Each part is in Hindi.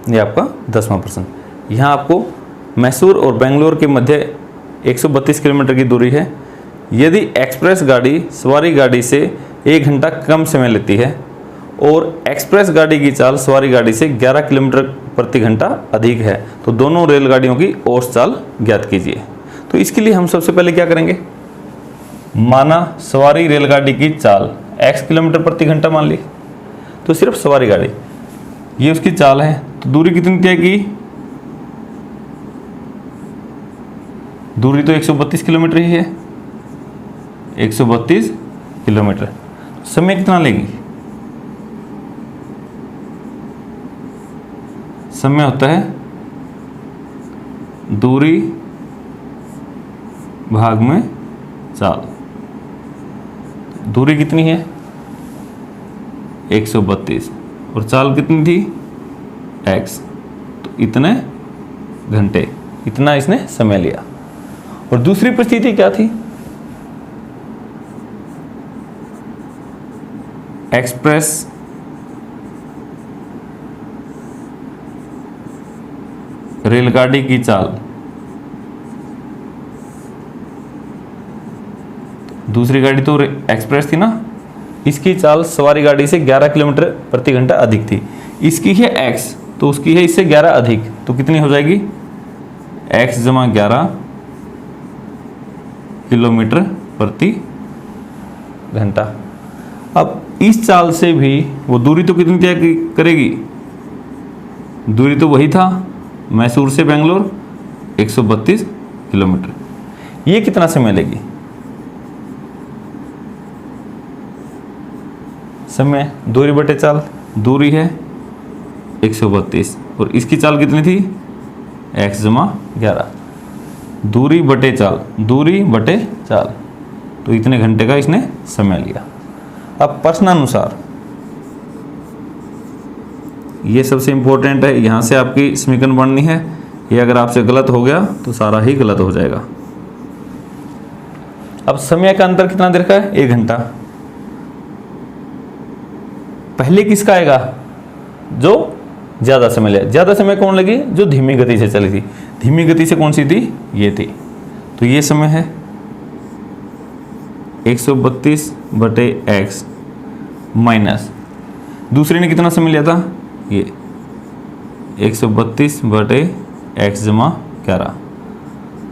ये आपका 10वां प्रश्न। यहाँ आपको मैसूर और बेंगलोर के मध्य 132 किलोमीटर की दूरी है। यदि एक्सप्रेस गाड़ी सवारी गाड़ी से 1 घंटा कम समय लेती है और एक्सप्रेस गाड़ी की चाल सवारी गाड़ी से 11 किलोमीटर प्रति घंटा अधिक है तो दोनों रेलगाड़ियों की औसत चाल ज्ञात कीजिए। तो इसके लिए हम सबसे पहले क्या करेंगे, माना सवारी रेलगाड़ी की चाल x किलोमीटर प्रति घंटा मान ली, तो सिर्फ सवारी गाड़ी ये उसकी चाल है, तो दूरी कितनी तय की, दूरी तो 132 किलोमीटर ही है, 132 किलोमीटर। समय कितना लेगी, समय होता है दूरी भाग में चाल। दूरी कितनी है 132 और चाल कितनी थी x, तो इतने घंटे, इतना इसने समय लिया। और दूसरी परिस्थिति क्या थी, एक्सप्रेस रेलगाड़ी की चाल, दूसरी गाड़ी तो एक्सप्रेस थी ना, इसकी चाल सवारी गाड़ी से 11 किलोमीटर प्रति घंटा अधिक थी। इसकी है x तो उसकी है इससे 11 अधिक, तो कितनी हो जाएगी x जमा 11 किलोमीटर प्रति घंटा। अब इस चाल से भी वो दूरी तो कितनी तय करेगी, दूरी तो वही था मैसूर से बेंगलोर 132 किलोमीटर। ये कितना समय लेगी, समय दूरी बटे चाल, दूरी है 132 और इसकी चाल कितनी थी x जमा 11, दूरी बटे चाल, दूरी बटे चाल, तो इतने घंटे का इसने समय लिया। अब प्रश्नानुसार ये सबसे इंपॉर्टेंट है, यहाँ से आपकी समीकरण बननी है। ये अगर आपसे गलत हो गया तो सारा ही गलत हो जाएगा। अब समय का अंतर कितना देर का है, 1 घंटा। पहले किसका आएगा, जो ज्यादा समय लिया। ज्यादा समय कौन लगी, जो धीमी गति से चली थी। धीमी गति से कौन सी थी, ये थी। तो ये समय है 132 बटे x माइनस दूसरे ने कितना समय लिया था, ये 132 बटे x जमा 11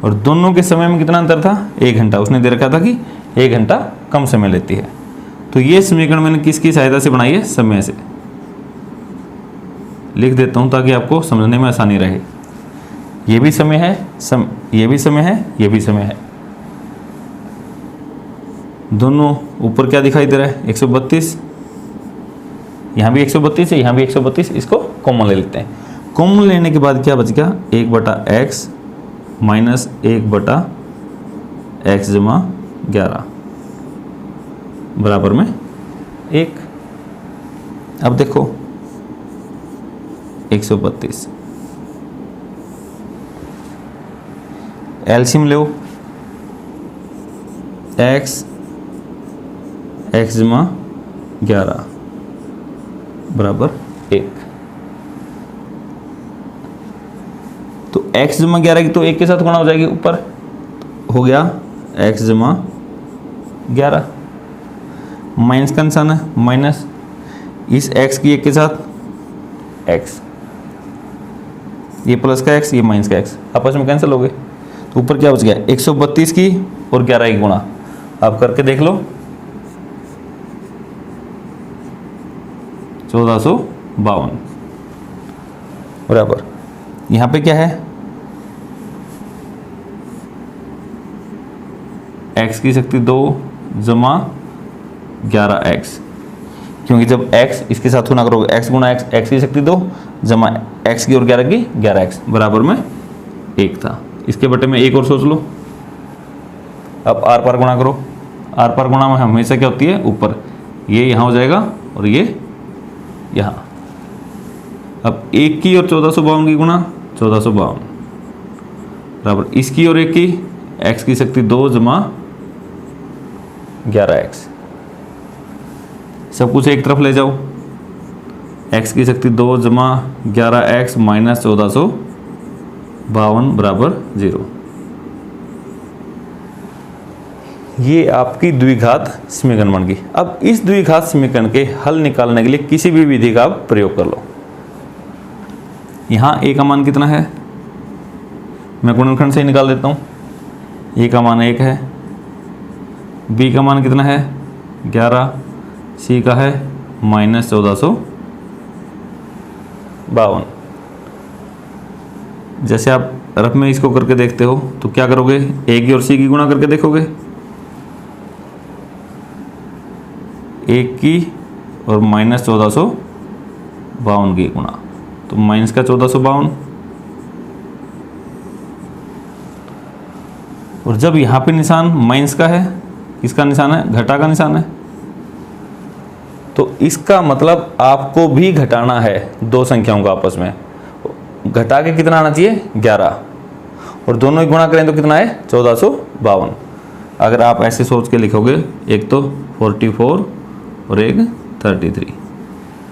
और दोनों के समय में कितना अंतर था, 1 घंटा। उसने दे रखा था कि 1 घंटा कम समय लेती है। तो ये समीकरण मैंने किसकी सहायता से बनाई है, समय से। लिख देता हूं ताकि आपको समझने में आसानी रहे। ये भी समय है, ये भी समय है, ये भी समय है। दोनों ऊपर क्या दिखाई दे रहा है, 132, यहाँ भी 132 है, यहाँ भी 132। इसको कॉमन ले लेते हैं। कॉमन लेने के बाद क्या बच गया, 1 बटा x माइनस 1 बटा x जमा 11 बराबर में 1। अब देखो 132 एलसीएम लो, x जमा 11 बराबर 1। तो x जमा 11 की तो 1 के साथ गुणा हो जाएगी, ऊपर हो गया x जमा 11 माइनस का निशान है, माइनस इस x की 1 के साथ x, ये प्लस का x, ये माइनस का x, आपस में कैंसिल हो गए। तो ऊपर क्या बच गया, 132 की और 11 की गुणा। आप करके देख लो, 1452 बराबर। यहां पे क्या है, x की शक्ति 2 जमा 11x, क्योंकि जब x इसके साथ गुणा करोगे x गुणा x की शक्ति 2 जमा x की और 11 की 11x बराबर में 1 था। इसके बटे में 1 और सोच लो। अब आर पार गुणा करो, आर पार गुणा में हमेशा क्या होती है, ऊपर। ये यहाँ हो जाएगा और ये यहाँ। अब 1 की और 1452 की गुणा 1452 बराबर इसकी और 1 की, x की शक्ति 2 जमा 11x। सब कुछ एक तरफ ले जाओ, x की शक्ति 2 जमा 11x माइनस 1452 बराबर 0। ये आपकी द्विघात समीकरण बन गई। अब इस द्विघात समीकरण के हल निकालने के लिए किसी भी विधि का आप प्रयोग कर लो। यहाँ a का मान कितना है, मैं गुणनखंड से ही निकाल देता हूँ। a का मान 1 है, b का मान कितना है 11, c का है माइनस 1452। जैसे आप रफ में इसको करके देखते हो तो क्या करोगे, a की और c की गुणा करके देखोगे, एक की और माइनस 1452 की गुणा, तो माइनस का 1452। और जब यहाँ पे निशान माइनस का है, किसका निशान है, घटा का निशान है, तो इसका मतलब आपको भी घटाना है दो संख्याओं का आपस में। घटा के कितना आना चाहिए 11, और दोनों की गुणा करें तो कितना है 1452। अगर आप ऐसे सोच के लिखोगे, एक तो 44 और एक 33,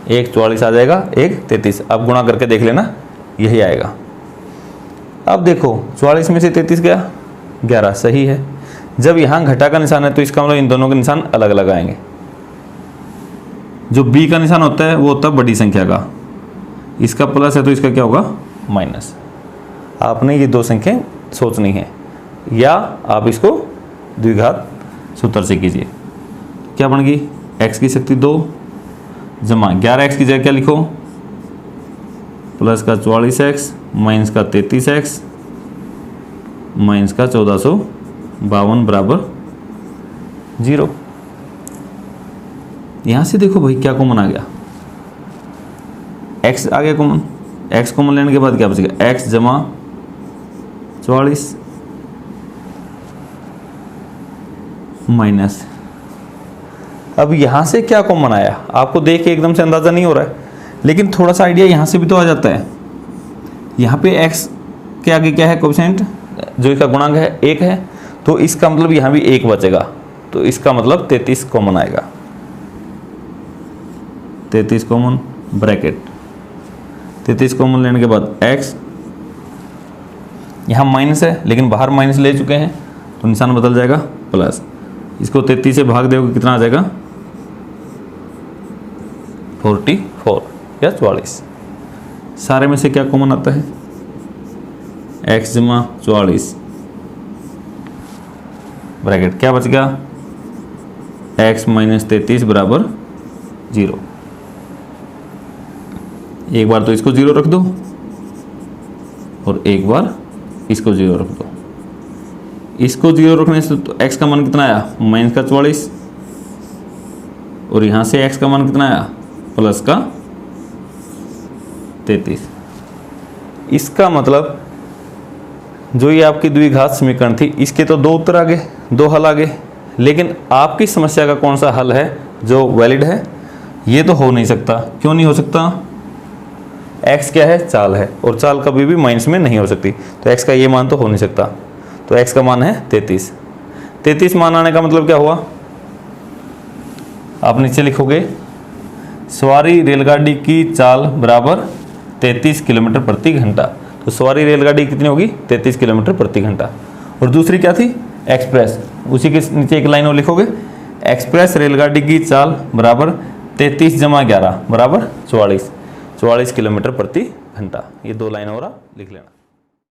एक 44 आ जाएगा, एक 33। अब गुणा करके देख लेना, यही आएगा। अब देखो 44 में से 33 गया 11, सही है। जब यहाँ घटा का निशान है तो इसका मतलब इन दोनों के निशान अलग अलग आएंगे। जो b का निशान होता है वो होता है बड़ी संख्या का, इसका प्लस है तो इसका क्या होगा माइनस। आपने ये दो संख्याएं सोचनी है, या आप इसको द्विघात सूत्र से कीजिए। क्या बन गई, x की शक्ति 2 जमा 11x की जगह क्या लिखो, प्लस का 44x माइनस का 33x माइनस का 1452 बराबर 0। यहां से देखो भाई क्या कॉमन आ गया, x आ गया कॉमन। x कॉमन लेने के बाद क्या बचेगा, x जमा 44 माइनस, अब यहां से क्या कॉमन आया आपको देख के एकदम से अंदाजा नहीं हो रहा है, लेकिन थोड़ा सा आइडिया यहां से भी तो आ जाता है। यहाँ पे x के आगे क्या है, कोएफिशिएंट जो इसका गुणांक है 1 है, तो इसका मतलब यहाँ भी 1 बचेगा, तो इसका मतलब 33 कॉमन आएगा। 33 कॉमन ब्रैकेट, 33 कॉमन लेने के बाद x, यहाँ माइनस है लेकिन बाहर माइनस ले चुके हैं तो निशान बदल जाएगा प्लस। इसको 33 से भाग दोगे कितना आ जाएगा 44 या 44। सारे में से क्या कॉमन आता है, x जमा 44 ब्रैकेट, क्या बच गया x माइनस 33 बराबर 0। एक बार तो इसको 0 रख दो और एक बार इसको 0 रख दो। इसको 0 रखने से तो x का मान कितना आया माइनस का 44, और यहाँ से x का मान कितना आया प्लस का 33। इसका मतलब जो ये आपकी द्विघात समीकरण थी, इसके तो दो उत्तर आ गए, दो हल आ गए, लेकिन आपकी समस्या का कौन सा हल है जो वैलिड है, ये तो हो नहीं सकता। क्यों नहीं हो सकता, x क्या है, चाल है, और चाल कभी भी माइनस में नहीं हो सकती, तो x का ये मान तो हो नहीं सकता। तो x का मान है 33। 33 मान आने का मतलब क्या हुआ, आप नीचे लिखोगे सवारी रेलगाड़ी की चाल बराबर 33 किलोमीटर प्रति घंटा। तो सवारी रेलगाड़ी कितनी होगी 33 किलोमीटर प्रति घंटा। और दूसरी क्या थी एक्सप्रेस, उसी के नीचे एक लाइन और लिखोगे एक्सप्रेस रेलगाड़ी की चाल बराबर 33 जमा 11 बराबर 44 किलोमीटर प्रति घंटा। ये दो लाइन और आप लिख लेना।